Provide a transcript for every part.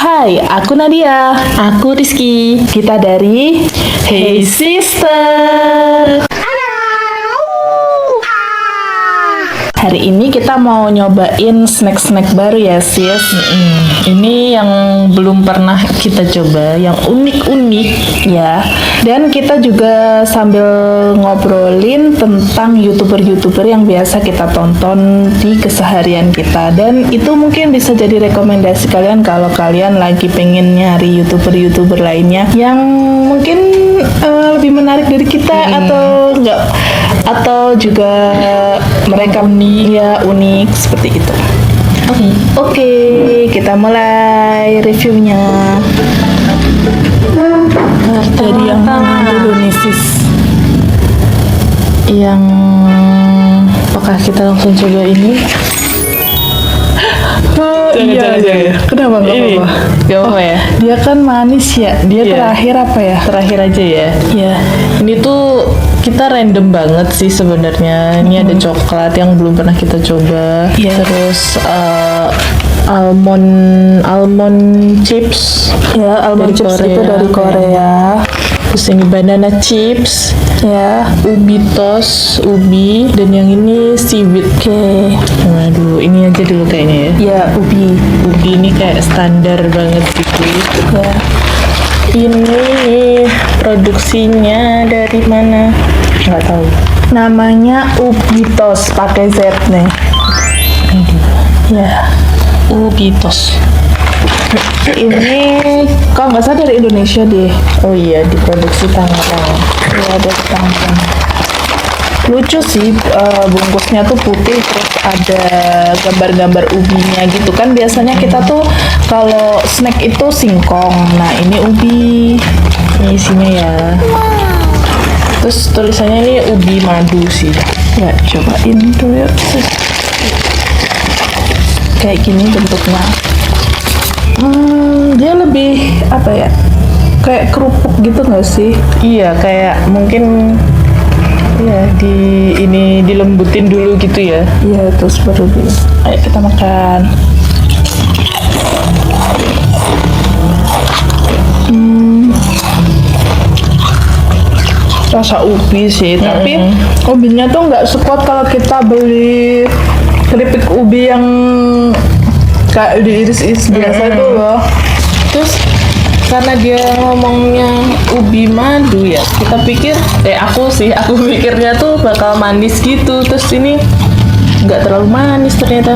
Hai, aku Nadia. Aku Rizky. Kita dari Hey Sister. Hari ini kita mau nyobain snack-snack baru ya sis. Ini yang belum pernah kita coba, yang unik-unik Ya, dan kita juga sambil ngobrolin tentang YouTuber-YouTuber yang biasa kita tonton di keseharian kita. Dan itu mungkin bisa jadi rekomendasi kalian kalau kalian lagi pengen nyari YouTuber-YouTuber lainnya yang mungkin lebih menarik dari kita atau enggak, atau juga mereka unik seperti itu. Oke, kita mulai reviewnya. Dari yang mana dulu nih sis? yang apakah kita langsung coba ini? Jangan. Kenapa nggak Ini apa-apa? gak apa ya? Dia kan manis ya. Dia Iya. terakhir apa ya? Terakhir aja ya. Ya. Ini tuh kita random banget sih sebenarnya. Ini ada coklat yang belum pernah kita coba. Iya. Terus almond chips. Ya, almond Dari chips itu Korea. dari Korea. Terus ini banana chips. Ya. Ubi toast, ubi, dan yang ini seaweed. Oke. Waduh, ini aja dulu kayaknya ya. Ya, ubi. Ubi ini kayak standar banget gitu. Ya. Ini produksinya dari mana? Nggak tahu. Namanya ubi toast pakai Z nih. Ya. Ubi toast. Ini kalau nggak salah dari Indonesia deh. Oh iya, diproduksi Tangerang. Ya, dari Tangerang. Lucu sih, bungkusnya tuh putih terus ada gambar-gambar ubinya gitu kan. Biasanya kita tuh kalau snack itu singkong. Nah, ini ubi. Ini isinya ya. Terus tulisannya ini ubi madu sih. Ya, cobain dulu yuk. Kayak gini bentuknya. Dia lebih apa ya? Kayak kerupuk gitu nggak sih? Iya, kayak mungkin ya dilembutin dulu gitu ya. Iya, terus baru di. Ayo kita makan. Rasa ubi sih, tapi ubinya tuh nggak sekuat kalau kita beli keripik ubi yang kayak diiris-iris biasa itu loh. Terus karena dia ngomongnya ubi madu ya, kita pikir aku pikirnya tuh bakal manis gitu. Terus ini nggak terlalu manis ternyata.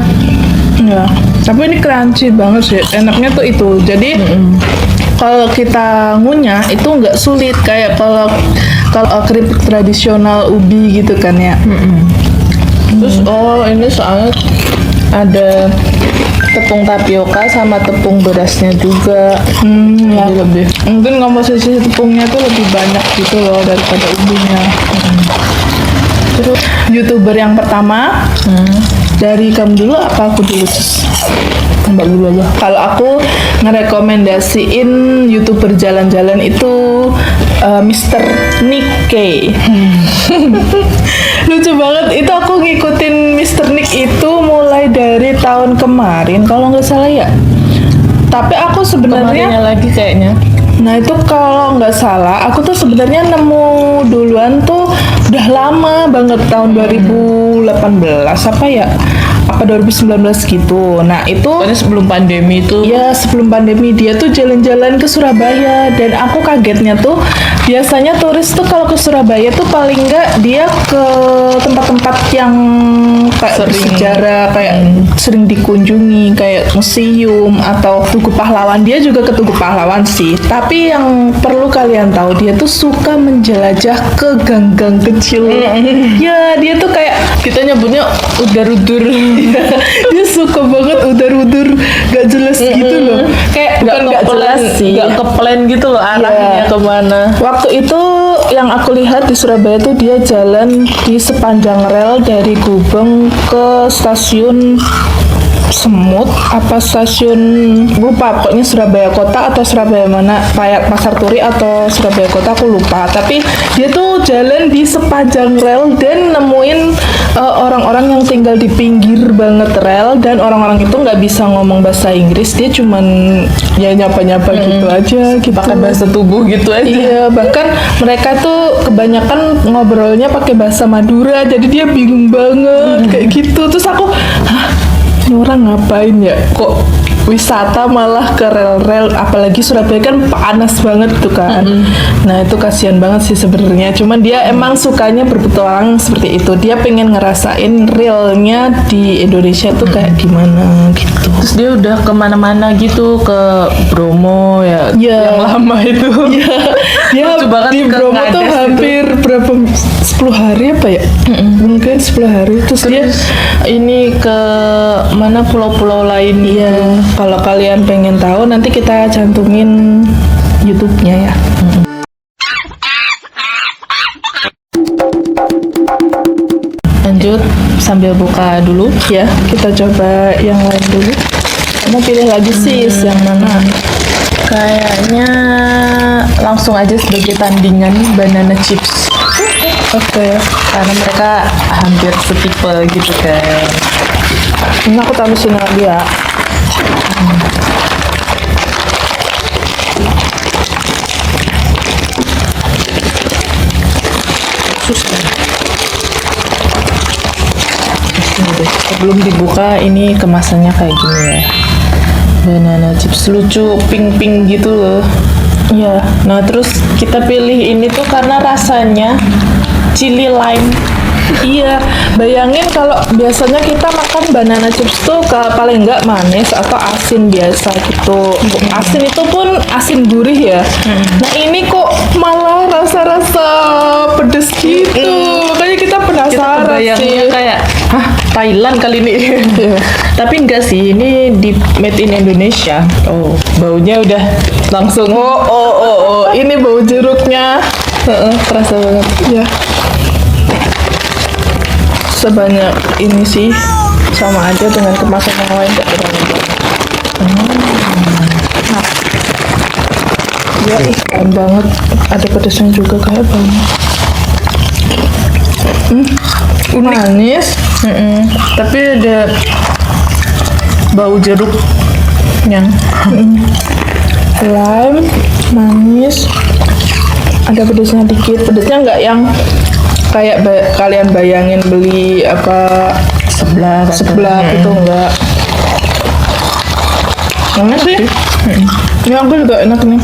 Ya, tapi ini crunchy banget sih. Enaknya tuh itu. Jadi kalau kita ngunyah itu nggak sulit kayak kalau keripik tradisional ubi gitu kan ya. Terus ini soalnya ada tepung tapioka sama tepung berasnya juga. Ya. Jadi lebih Mungkin komposisi tepungnya tuh lebih banyak gitu loh daripada ubinya. Terus YouTuber yang pertama dari kamu dulu apa aku dulu sis? Mbak dulu aja. Kalau aku ngerekomendasiin YouTuber jalan-jalan itu Mr. Nick K. Lucu banget, itu aku ngikutin Mr. Nick itu mulai dari tahun kemarin kalau nggak salah ya. Tapi aku sebenarnya kemarinnya lagi kayaknya. Nah itu kalau nggak salah, aku tuh sebenarnya nemu duluan tuh udah lama banget tahun 2018 apa ya? Apa 2019 gitu. Nah itu Pokoknya sebelum pandemi itu. ya sebelum pandemi dia tuh jalan-jalan ke Surabaya dan aku kagetnya tuh biasanya turis tuh kalau ke Surabaya tuh paling nggak dia ke tempat-tempat yang kayak bersejarah kayak sering dikunjungi kayak museum atau Tugu Pahlawan. Dia juga ke Tugu Pahlawan sih, tapi yang perlu kalian tahu dia tuh suka menjelajah ke gang-gang kecil. Ya dia tuh kayak Kita nyebutnya udar-udur. dia suka banget udar-udur gak jelas gitu loh, kayak bukan gak jelas sih, Nggak ke plan gitu loh arahnya kemana. waktu itu yang aku lihat di Surabaya tuh dia jalan di sepanjang rel dari Gubeng ke stasiun Semut apa stasiun lupa, pokoknya Surabaya Kota atau Surabaya mana, kayak Pasar Turi atau Surabaya Kota aku lupa, tapi dia tuh jalan di sepanjang rel dan nemuin orang-orang yang tinggal di pinggir banget rel, dan orang-orang itu nggak bisa ngomong bahasa Inggris, dia cuman ya nyapa-nyapa gitu aja gitu. Pakai bahasa tubuh gitu aja. Iya, bahkan mereka tuh kebanyakan ngobrolnya pakai bahasa Madura, jadi dia bingung banget kayak gitu. Terus aku, hah, ini orang ngapain ya? Kok wisata malah ke rel-rel, apalagi Surabaya kan panas banget tuh kan. Nah itu kasihan banget sih sebenarnya. Cuman dia emang sukanya berpetualang seperti itu. Dia pengen ngerasain realnya di Indonesia tuh kayak gimana gitu. Terus dia udah kemana-mana gitu, ke Bromo ya, Iya. yang lama itu. Iya, dia Lucu banget di ke Bromo tuh Ngades hampir berapa 10 hari apa ya? Mungkin 10 hari. Terus dia Ini ke mana pulau-pulau lain iya, kalau kalian pengen tahu nanti kita cantumin YouTube-nya ya. Lanjut sambil buka dulu. Ya, kita coba yang lain dulu. Kamu pilih lagi sis yang mana? Kayaknya langsung aja sebagai tandingan banana chips. Oke. Karena mereka hampir setipe gitu kan. Ini aku taruh sini lagi ya. Susah. Ini deh, sebelum dibuka ini kemasannya kayak gini ya. Banana chips lucu, pink-pink gitu loh. Iya. Nah terus kita pilih ini tuh karena rasanya chili lime. Iya, bayangin kalau biasanya kita makan banana chips tuh paling enggak manis atau asin biasa gitu. Asin itu pun asin gurih ya. Nah ini kok malah rasa-rasa pedes gitu. Makanya kita Kita penasaran kebayangnya sih. kayak, hah Thailand kali ini. Tapi enggak sih, ini di made in Indonesia. Oh, baunya udah langsung. Oh, ini bau jeruknya. Terasa banget. Ya. Sebanyak ini sih sama aja dengan kemasan yang lain, gak terlalu banyak. Nah, dia ikan banget, ada pedasnya juga kayak banget. Manis, Tapi ada bau jeruknya. lime, manis, ada pedasnya dikit. Pedasnya nggak yang kayak kalian bayangin beli apa Seblak. sebelah itu enggak. Enak sih. Ini aku juga enak nih.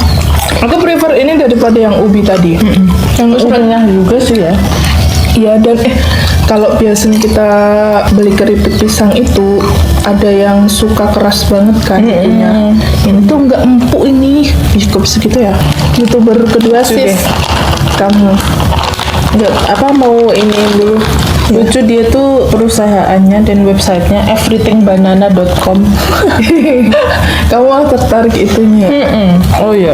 Aku prefer ini daripada yang ubi tadi. Yang ubi Renyah juga sih ya. iya, dan kalau biasanya kita beli keripik pisang itu ada yang suka keras banget kan itunya. Ini tuh nggak empuk ini. Ih, kok bisa gitu ya? YouTuber kedua Lucu sis. deh. Kamu. Nggak, apa mau ini dulu. Lucu dia tuh perusahaannya dan websitenya everythingbanana.com. Kamu tertarik itunya. Oh iya,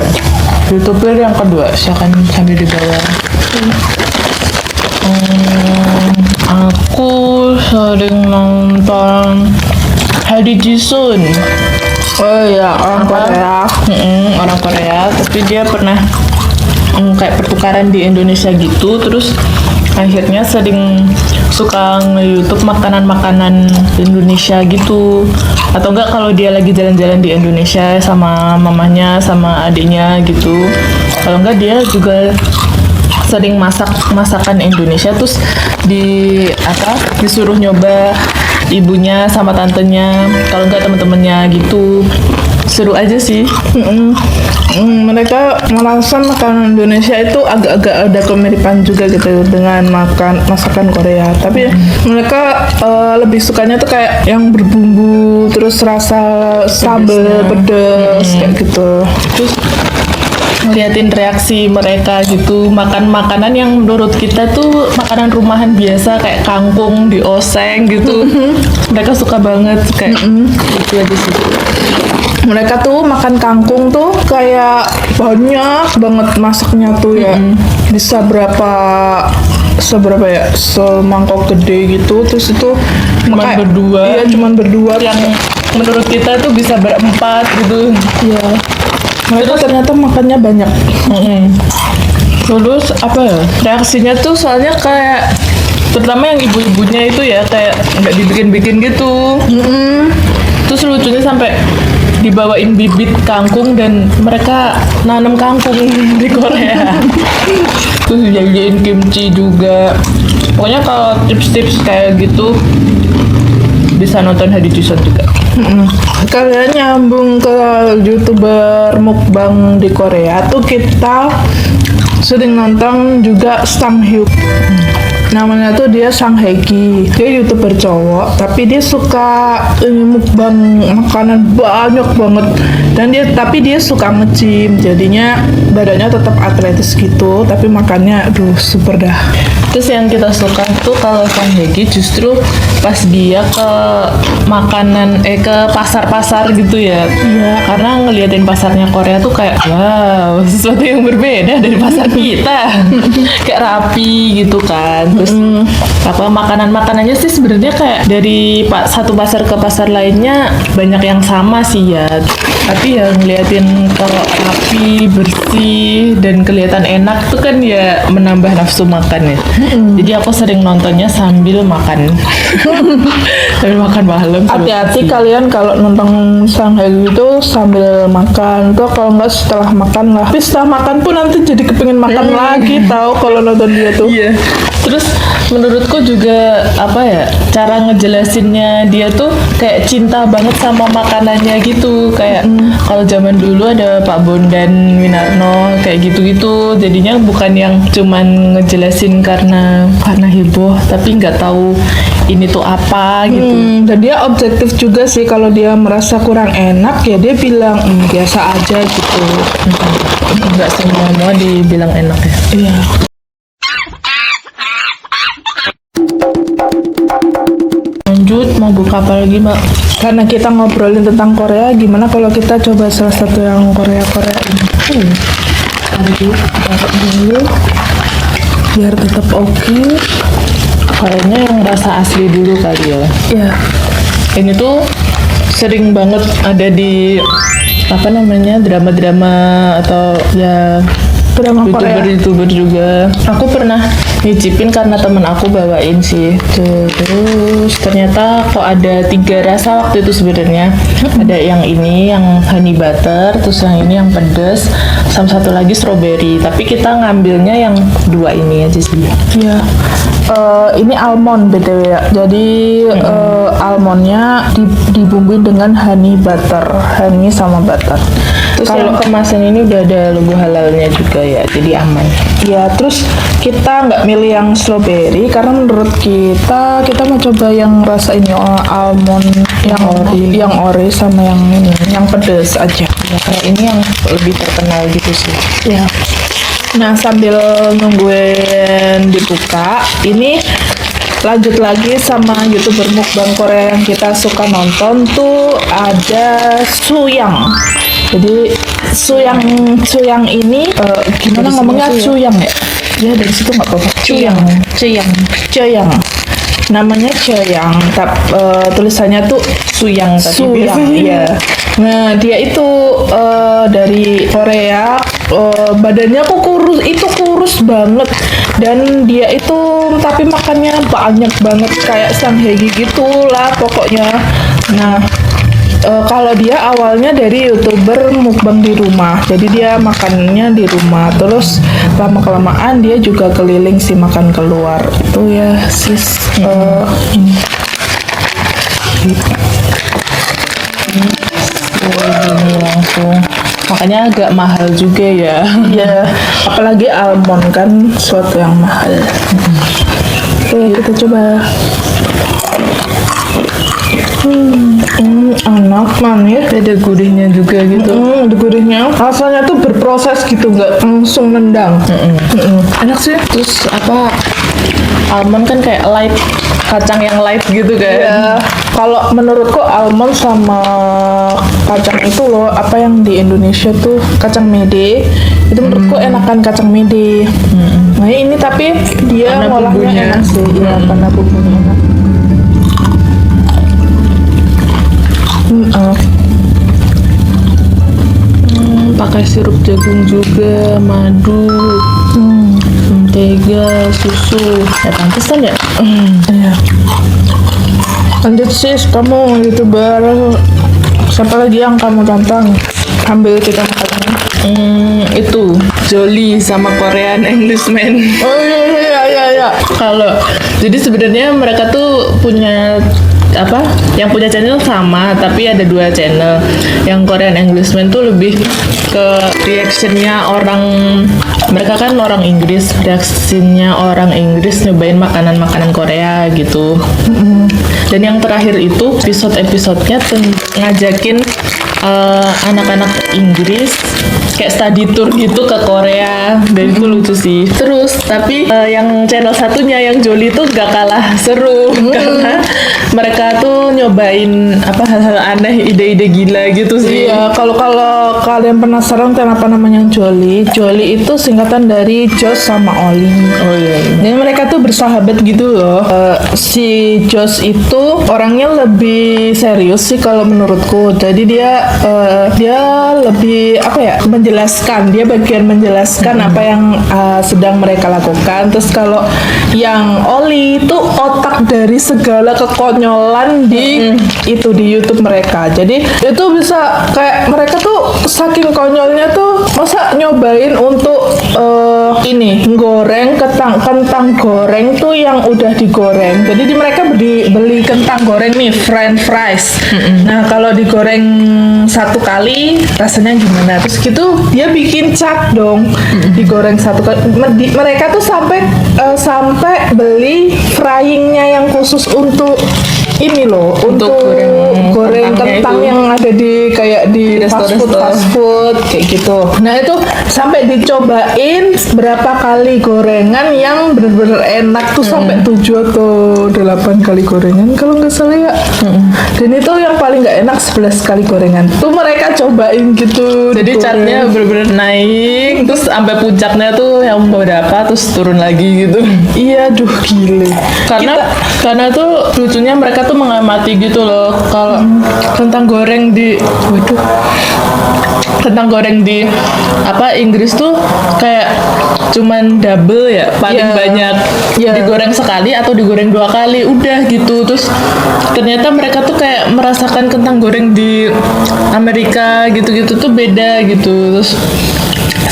YouTuber yang kedua, silakan sambil di bawah. Aku sering nonton Hadi Jisun. Oh iya, orang Korea. Orang Korea, tapi dia pernah kayak pertukaran di Indonesia gitu, terus akhirnya sering suka nge-YouTube makanan-makanan Indonesia gitu, atau enggak kalau dia lagi jalan-jalan di Indonesia sama mamanya sama adiknya gitu, kalau enggak dia juga sering masak masakan Indonesia, terus disuruh nyoba ibunya sama tantenya, kalau enggak teman-temannya gitu. Seru aja sih. Mereka merasa makanan Indonesia itu agak-agak ada kemiripan juga gitu dengan masakan Korea. Tapi mereka lebih sukanya tuh kayak yang berbumbu, terus rasa sambal pedas kayak gitu. Terus ngeliatin reaksi mereka gitu, makan makanan yang menurut kita tuh makanan rumahan biasa kayak kangkung dioseng gitu. Mereka suka banget kayak itu aja sih. Mereka tuh makan kangkung tuh kayak banyak banget masaknya tuh ya. Bisa seberapa ya, semangkok gede gitu, terus itu Cuman berdua. Iya, cuman berdua. Yang menurut kita tuh bisa berempat gitu. Iya. Mereka ternyata makannya banyak. Terus apa ya, reaksinya tuh soalnya kayak terutama yang ibu-ibunya itu ya kayak nggak dibikin-bikin gitu. Terus lucunya sampai dibawain bibit kangkung dan mereka nanam kangkung di Korea. Terus dijadiin kimchi juga. Pokoknya kalau tips-tips kayak gitu bisa nonton Hadi Juson juga. Kalian nyambung ke YouTuber mukbang di Korea tuh kita sering nonton juga Sang Hyuk. Namanya tuh dia Sang Hye-gi. Dia YouTuber cowok, tapi dia suka mukbang makanan banyak banget. Dan tapi dia suka nge-gym. Jadinya badannya tetap atletis gitu, tapi makannya aduh super dah. Terus yang kita suka tuh kalau Sang Hye-gi justru pas dia ke makanan ke pasar-pasar gitu ya. Iya. Karena ngeliatin pasarnya Korea tuh kayak wow, sesuatu yang berbeda dari pasar kita. Kayak rapi gitu kan. Terus apa makanan-makanannya sih sebenarnya kayak dari satu pasar ke pasar lainnya banyak yang sama sih ya. Tapi yang ngeliatin kalau rapi, bersih dan kelihatan enak tuh kan ya menambah nafsu makan ya. Jadi aku sering nontonnya sambil makan. Sambil makan malam. Hati-hati kalian kalau nonton Sang Hye-gi itu sambil makan. Tuh kalau nggak setelah makan lah. Tapi setelah makan pun nanti jadi kepengin makan lagi tahu kalau nonton dia tuh. Iya. Terus menurutku juga apa ya, cara ngejelasinnya dia tuh kayak cinta banget sama makanannya gitu. Kayak kalau zaman dulu ada Pak Bondan Winarno kayak gitu-gitu. Jadinya bukan yang cuman ngejelasin karena heboh, tapi nggak tahu ini tuh apa gitu. Dan dia objektif juga sih, kalau dia merasa kurang enak ya dia bilang biasa aja gitu. Nggak semua dibilang enak ya. Iya. Lanjut, mau buka apa lagi mbak? Karena kita ngobrolin tentang Korea, gimana kalau kita coba salah satu yang Korea ini? Taruh dulu biar tetap oke. Kayaknya yang rasa asli dulu kali ya. Ya, Ini tuh sering banget ada di apa namanya, drama-drama atau ya drama Korea. YouTuber juga. Aku pernah nyicipin karena temen aku bawain sih. Terus ternyata kok ada 3 rasa waktu itu sebenarnya. Ada yang ini yang honey butter, terus yang ini yang pedas, sama satu lagi strawberry. Tapi kita ngambilnya yang 2 ini aja sih. Iya. Ini almond BTW ya. Jadi almondnya dibumbuin dengan honey butter, honey sama butter. Terus Kalau yang kemasan ini udah ada logo halalnya juga ya, jadi aman. ya, terus kita nggak milih yang strawberry karena menurut kita mau coba yang rasa ini almond yang ori sama yang ini yang pedas aja. Ya, kayak ini yang lebih terkenal gitu sih. Ya. Nah, sambil nungguin dibuka, ini lanjut lagi sama YouTuber mukbang Korea yang kita suka nonton tuh ada Suyang. Jadi Suyang ini gimana Dari ngomongnya sini Suyang ya? Ya dari situ nggak apa-apa. Suyang. Namanya Suyang. Tulisannya tuh Suyang tadi Suyang. Iya. Nah, dia itu dari Korea. Badannya kurus banget, dan dia itu tapi makannya banyak banget kayak Sang Hye-gi gitulah pokoknya. Nah, kalau dia awalnya dari YouTuber mukbang di rumah, jadi dia makannya di rumah, terus lama-kelamaan dia juga keliling sih makan keluar. Itu ya sis. Ini ini langsung. Makanya agak mahal juga ya. ya, apalagi almond kan suatu yang mahal. Oke, kita coba. Enak, manis. Ada gurihnya juga gitu. Gurihnya rasanya tuh berproses gitu, nggak langsung nendang. Enak sih. Terus apa, almond kan kayak light, kacang yang light gitu kan. Ya, kalau menurutku almond sama kacang itu loh, apa yang di Indonesia tuh kacang mede, itu menurutku enakan kacang mede. Nah ini tapi dia Karena ngolahnya bumbunya. enak sih, ya karena bumbunya enak. pakai sirup jagung juga, madu, mentega, susu. Ya pantesan ya. Iya. Lanjut sis, kamu YouTuber siapa lagi yang kamu tonton? Ambil kita makan. Itu Jolly sama Korean Englishman. Oh iya. Kalau jadi sebenarnya mereka tuh punya apa? Yang punya channel sama, tapi ada 2 channel. Yang Korean Englishman tuh lebih ke reactionnya orang, mereka kan orang Inggris, reaksinya orang Inggris nyobain makanan-makanan Korea gitu. Dan yang terakhir itu episode-episodenya ngajakin anak-anak Inggris kayak study tour gitu ke Korea, dan itu lucu sih. Terus tapi yang channel satunya yang Jolly tuh gak kalah seru karena mereka tuh nyobain apa hal-hal aneh, ide-ide gila gitu sih. Iya, kalau kalian penasaran kenapa namanya Jolly itu singkatan dari Josh sama Oli. Oh iya. Jadi mereka tuh bersahabat gitu loh. Si Josh itu orangnya lebih serius sih kalau menurutku. Jadi dia lebih apa ya, menjelaskan. Dia bagian menjelaskan apa yang sedang mereka lakukan. Terus kalau yang Oli itu otak dari segala kekonyolan di YouTube mereka. Jadi itu bisa kayak mereka tuh saking konyolnya tuh masa nyobain untuk ini goreng kentang goreng tuh yang udah digoreng. Jadi mereka beli kentang goreng nih, french fries. Nah kalau digoreng 1 kali rasanya gimana? Terus gitu dia bikin cat dong, digoreng 1 kali. Mereka tuh sampai beli fryingnya yang khusus untuk ini loh, untuk goreng kentang yang ada di kayak di fast food kayak gitu. Nah itu sampai dicobain berapa kali gorengan yang bener-bener enak tuh, sampai 7 atau 8 kali gorengan kalau nggak salah ya. Dan itu yang paling nggak enak 11 kali gorengan tuh mereka cobain gitu. Jadi catnya bener-bener naik, terus sampai puncaknya tuh yang berapa, terus turun lagi gitu. Iya, duh gile. Karena tuh lucunya mereka tuh mengamati gitu loh. Kalau kentang goreng di apa Inggris tuh kayak cuman double ya, paling banyak digoreng sekali atau digoreng 2 kali udah gitu. Terus ternyata mereka tuh kayak merasakan kentang goreng di Amerika gitu-gitu tuh beda gitu.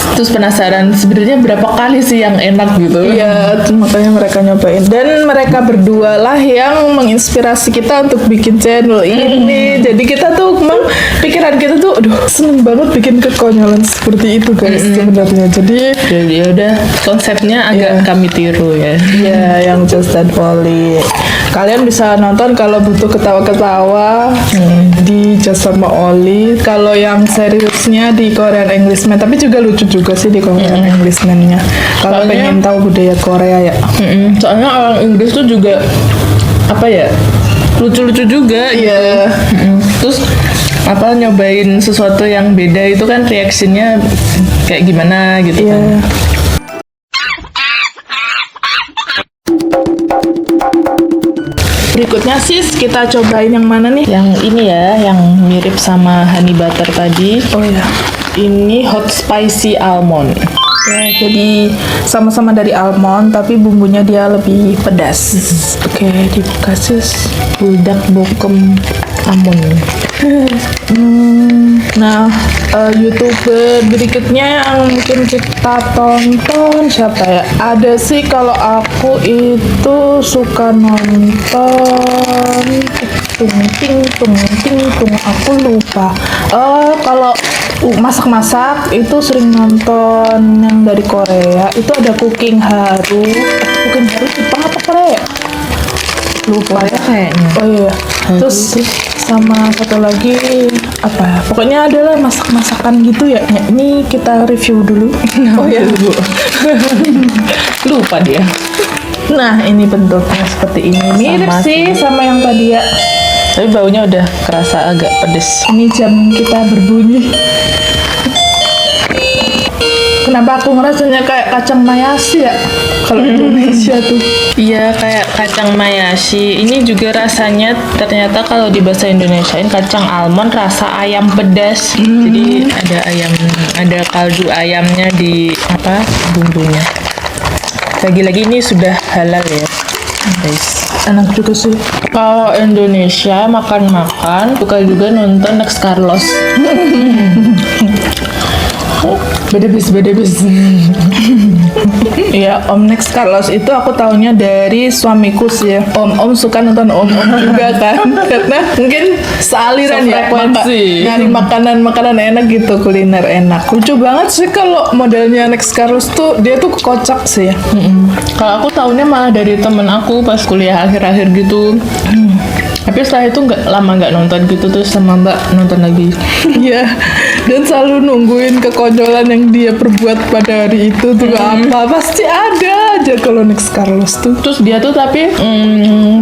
Terus penasaran sebenarnya berapa kali sih yang enak gitu. Iya, makanya mereka nyobain. Dan mereka berdua lah yang menginspirasi kita untuk bikin channel ini. Jadi kita tuh pikiran kita tuh aduh seneng banget bikin kekonyolan seperti itu guys sebenarnya. Jadi ya udah konsepnya agak kami tiru ya. Iya, yang Just and Polly. Kalian bisa nonton kalau butuh ketawa-ketawa di Just sama Oli. Kalau yang seriusnya di Korean Englishman, tapi juga lucu juga sih di Korean Englishman-nya. Kalau pengen tahu budaya Korea ya. Soalnya orang Inggris tuh juga apa ya, lucu-lucu juga. Iya. Terus apa nyobain sesuatu yang beda itu kan reaksinya kayak gimana gitu kan. Berikutnya sis, kita cobain yang mana nih? Yang ini ya, yang mirip sama honey butter tadi. Oh ya. Ini hot spicy almond. Ya, jadi sama-sama dari almond tapi bumbunya dia lebih pedas. Oke, dibuka sis. Buldak bokem almond. Nah, YouTuber berikutnya yang mungkin kita tonton siapa ya? Ada sih, kalau aku itu suka nonton tung aku lupa. Kalau masak-masak itu sering nonton yang dari Korea. Itu ada Cooking Haru Jepang apa Korea? Lupa ya kayaknya. Oh iya. Terus sama satu lagi apa ya? Pokoknya adalah masak-masakan gitu ya. Ya, ini kita review dulu. Oh ya, Bu. Lupa dia. Nah, ini bentuknya seperti ini. Mirip Sama sih sama yang tadi ya. Tapi baunya udah kerasa agak pedes. Ini jam kita berbunyi. Kenapa aku ngerasanya kayak kacang mayashi ya? Kalau Indonesia tuh. Iya, kayak kacang mayashi. Ini juga rasanya ternyata kalau di bahasa Indonesiain kacang almond rasa ayam pedas. Jadi ada kaldu ayamnya di apa bumbunya. Lagi-lagi ini sudah halal ya, guys. Enak juga sih. Kalau Indonesia makan-makan, suka juga nonton Next Carlos. Beda bis. Iya, Om Next Carlos itu aku taunya dari suamiku sih ya. Om suka nonton Om juga kan. Karena mungkin sealiran ya Sefrekuensi. nyari makanan enak gitu, kuliner enak. Lucu banget sih kalau modelnya Next Carlos tuh, dia tuh kocak sih ya. Kalau aku taunya malah dari temen aku pas kuliah akhir-akhir gitu. Tapi setelah itu lama nggak nonton gitu, terus sama Mbak nonton lagi. Iya, dan selalu nungguin kekonyolan yang dia perbuat pada hari itu tuh apa. Pasti ada aja kalau Next Carlos tuh. Terus dia tuh tapi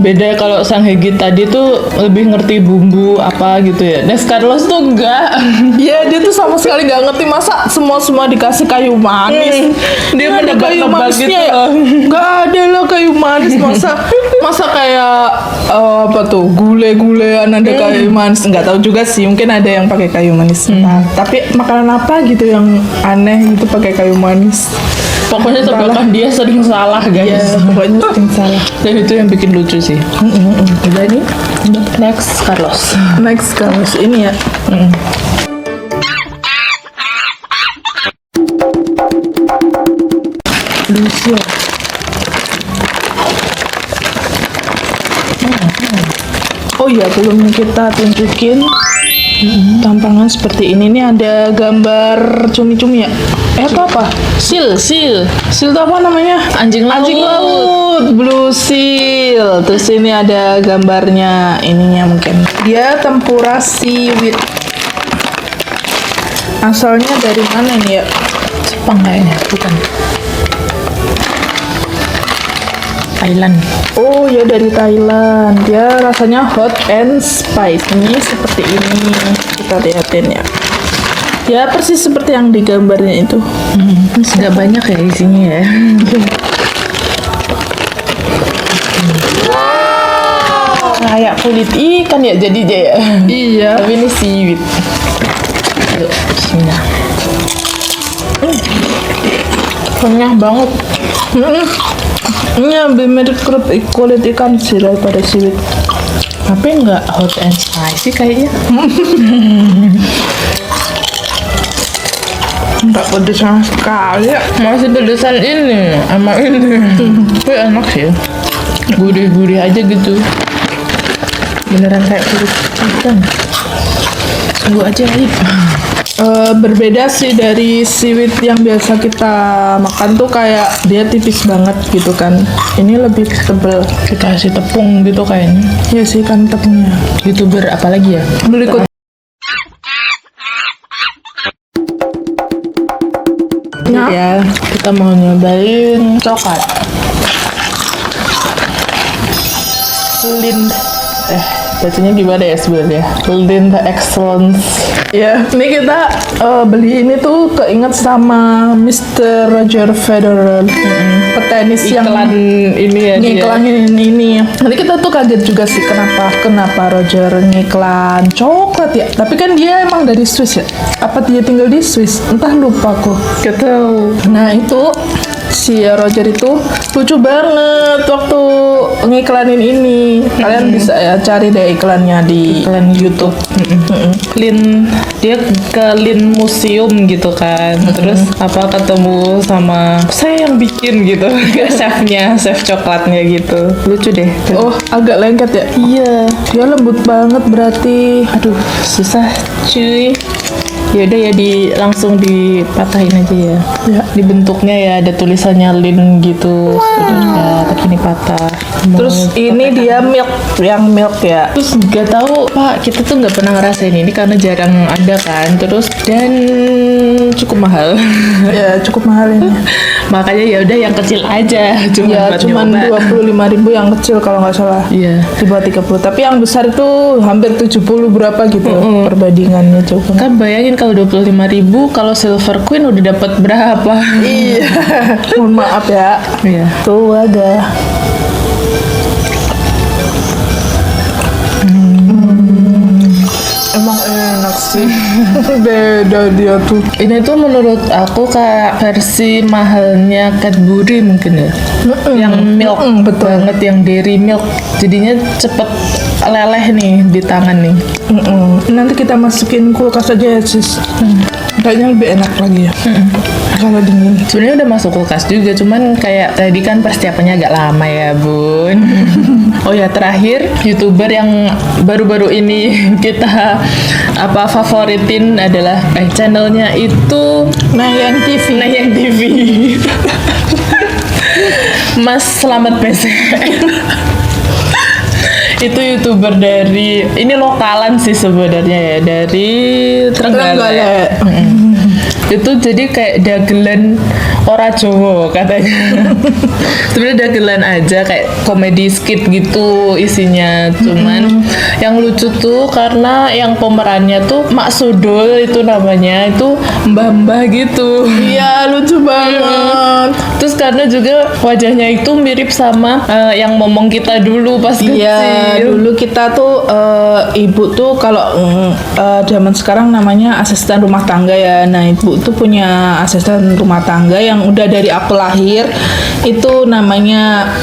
beda, kalau Sang Hegi tadi tuh lebih ngerti bumbu apa gitu ya. Next Carlos tuh enggak. Iya, dia tuh sama sekali nggak ngerti, masa semua dikasih kayu manis. Dia Nggak ada menebak-nebak kayu manisnya gitu. ya? Nggak ada lah kayu manis, masa kayak apa tuh gule-gulean ada kayu manis. Nggak tahu juga sih, mungkin ada yang pakai kayu manis. Nah, tapi makanan apa gitu yang aneh gitu pakai kayu manis? Pokoknya tebakan dia sering salah, Ya, guys. pokoknya sering salah. Dan itu yang bikin lucu sih. Udah nih, Next Carlos. Next Carlos ini ya. Lucio. Oh iya, belum kita tunjukin tampangan seperti ini. Nih ada gambar cumi-cumi ya. Itu apa? Seal. Seal itu apa namanya? Anjing laut. Anjing laut, blue seal. Terus ini ada gambarnya ininya mungkin. Dia tempura seaweed. Asalnya dari mana nih ya? Jepang kayaknya, bukan. Thailand. Oh ya, dari Thailand. Dia rasanya hot and spice. Ini seperti ini. Kita lihatin ya. Ya persis seperti yang di gambarnya itu. Nggak banyak ya isinya ya. Kayak kulit ikan ya jadinya ya. Iya. Tapi ini seaweed. Yuk, bismillah. Kenyah banget. Ini lebih mirip kulit ikan sih daripada seaweed. Tapi nggak hot and spicy kayaknya. Nggak pedes sama sekali ya. Masih pedesan ini sama ini. Tapi enak sih. Gurih-gurih aja gitu. Beneran kayak kulit ikan. Sungguh ajaib. Berbeda sih dari seaweed yang biasa kita makan tuh, kayak dia tipis banget gitu kan. Ini lebih tebel. Dikasih tepung gitu kayaknya. Ya sih kan tepungnya. YouTuber apalagi ya? Berikut. Ya, kita mau nyobain coklat. Lind. Bacanya gimana ya sebenarnya? Lind Excellence. Ya, ini kita beli ini tuh keinget sama Mr. Roger Federer, petenis yang Iklan ini ya dia. ngiklanin ini. Nanti kita tuh kaget juga sih kenapa Roger ngiklan coklat ya. Tapi kan dia emang dari Swiss ya. Apa dia tinggal di Swiss? Entah, lupa aku. Gak tahu. Nah itu si Roger itu lucu banget waktu ngiklanin ini. Kalian bisa ya cari deh iklannya di Iklan YouTube. Lin, dia ke Lin Museum gitu kan. Terus apa ketemu sama saya yang bikin gitu. Chef coklatnya gitu. Lucu deh. Oh, agak lengket ya? Iya. Dia lembut banget berarti. Aduh, susah cuy. Ya udah ya, langsung dipatahin aja ya. Ya. Di bentuknya ya ada tulisannya Lin gitu. Udah, tapi ini patah. Terus ini dia milk ya. Terus nggak tahu Pak, kita tuh nggak pernah ngerasain ini karena jarang ada kan. Terus dan cukup mahal. Ya cukup mahal ini. Makanya ya udah yang kecil aja. Ya buat cuman nyoba. 25.000 yang kecil kalau nggak salah. Iya. Di bawah 30. Tapi yang besar itu hampir 70 berapa gitu perbandingannya coba. Kan bayangin kalau 25.000, kalau Silver Queen udah dapat berapa? Iya. Mohon maaf ya. Iya. Tuh agak. Emang enak sih. Beda dia tuh. Ini tuh menurut aku kayak versi mahalnya Cadbury mungkin ya. Yang milk betul. banget, yang dairy milk. Jadinya cepet leleh nih di tangan nih. Nanti kita masukin kulkas aja ya sis. Kayaknya lebih enak lagi ya. Kalau dingin. Sebenarnya udah masuk kulkas juga, cuman kayak tadi kan persiapannya agak lama ya bun. Oh ya, terakhir YouTuber yang baru-baru ini kita favoritin adalah channelnya itu Nayang TV. Nayang TV. Mas Slamet PC. Itu YouTuber dari, ini lokalan sih sebenarnya ya, dari Trenggalek. Itu jadi kayak dagelan ora Jawa katanya. Sebenarnya dagelan aja, kayak komedi skit gitu isinya. Cuman yang lucu tuh karena yang pemerannya tuh Mak Sudul itu namanya, itu mbah-mbah gitu. Iya, lucu banget. Terus karena juga wajahnya itu mirip sama yang momong kita dulu pas Iya, kecil. dulu kita tuh ibu tuh kalau zaman sekarang namanya asisten rumah tangga ya. Nah, ibu tuh punya asisten rumah tangga yang udah dari aku lahir. Itu namanya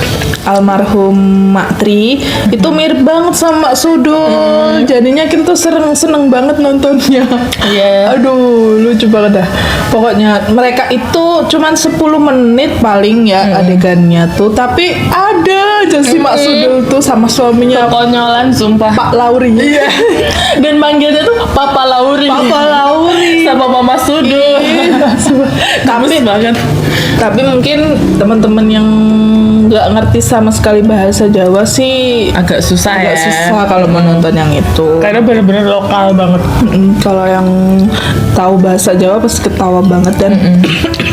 almarhum Mak Tri. Itu mirip banget sama Mak Sudul. Jadinya kita tuh seneng banget nontonnya. Iya. Aduh, lucu banget dah. Pokoknya mereka itu cuman 10 menit paling ya adegannya tuh, tapi ada aja si Mak Sudul tuh sama suaminya Konyolan sumpah. Pak Lauri. Iya. Dan manggilnya tuh Papa Lauri. Papa Lauri. Sama Mama Sudul. Tapi banget. Tapi mungkin teman-teman yang nggak ngerti sama sekali bahasa Jawa sih Agak susah agak ya. susah kalau menonton yang itu. Karena bener-bener lokal banget. Kalau yang tahu bahasa Jawa pasti ketawa banget dan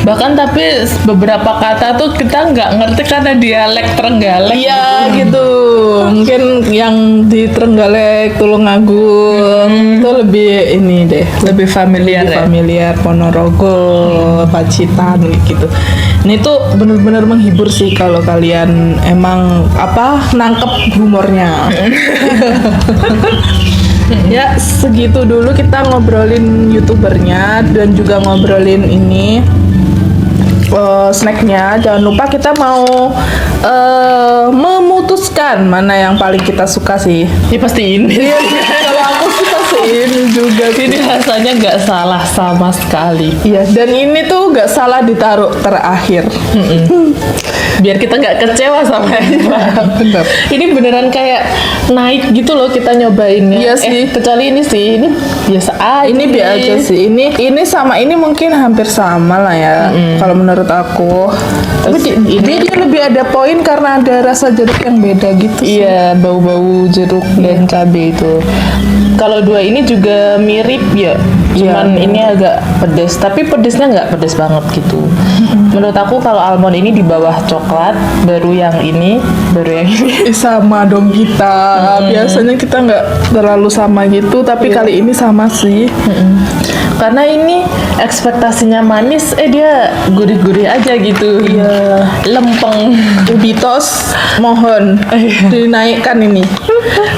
Bahkan tapi beberapa kata tuh kita nggak ngerti karena dialek Trenggalek. iya gitu. Mungkin yang di Trenggalek, Tulungagung itu lebih ini deh, Lebih familiar lebih ya. familiar, Ponorogo, Pacitan gitu. Ini tuh bener-bener menghibur sih kalau kalian emang nangkep humornya. Ya segitu dulu kita ngobrolin YouTubernya dan juga ngobrolin ini snacknya. Jangan lupa kita mau memutuskan mana yang paling kita suka sih. Ya pasti ini. Kalau aku suka sih ini juga sih. Ini rasanya nggak salah sama sekali. Iya, dan ini tuh gak salah ditaruh terakhir. Biar kita nggak kecewa sama ini. Bener. Ini beneran kayak naik gitu loh kita nyobainnya. Iya sih. Kecuali ini sih, ini biasa aja. Ini biasa sih. Ini sama ini mungkin hampir sama lah ya. Kalau menurut aku. Tapi dia lebih ada poin karena ada rasa jeruk yang beda gitu sih. Iya, bau-bau jeruk dan cabai itu. Kalau dua ini juga mirip ya, cuman Iya. ini agak pedas, tapi pedasnya nggak pedas banget gitu. Menurut aku kalau almond ini di bawah coklat, baru yang ini. Sama dong kita. Biasanya kita nggak terlalu sama gitu, tapi kali ini sama sih. Karena ini ekspektasinya manis, dia gurih-gurih aja gitu. Iya. Lempeng. Ubi tos mohon dinaikkan ini.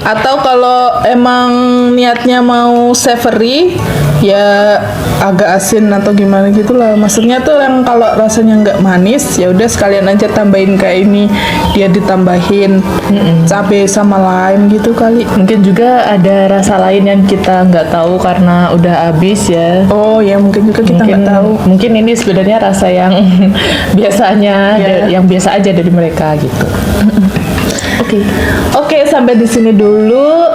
Atau kalau emang niatnya mau savory ya agak asin atau gimana gitulah. Maksudnya tuh yang kalau rasanya nggak manis ya udah sekalian aja tambahin kayak ini, dia ditambahin cabai sama lime gitu kali. Mungkin juga ada rasa lain yang kita nggak tahu karena udah habis ya. Oh ya mungkin juga kita nggak tahu. Mungkin ini sebenarnya rasa yang biasanya, yang biasa aja dari mereka gitu. Oke, sampai di sini dulu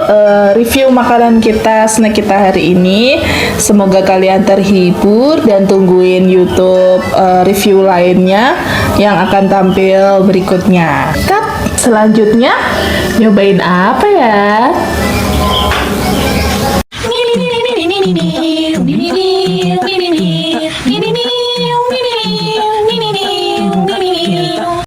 review makanan kita, snack kita hari ini. Semoga kalian terhibur dan tungguin YouTube review lainnya yang akan tampil berikutnya. Cut. Selanjutnya nyobain apa ya?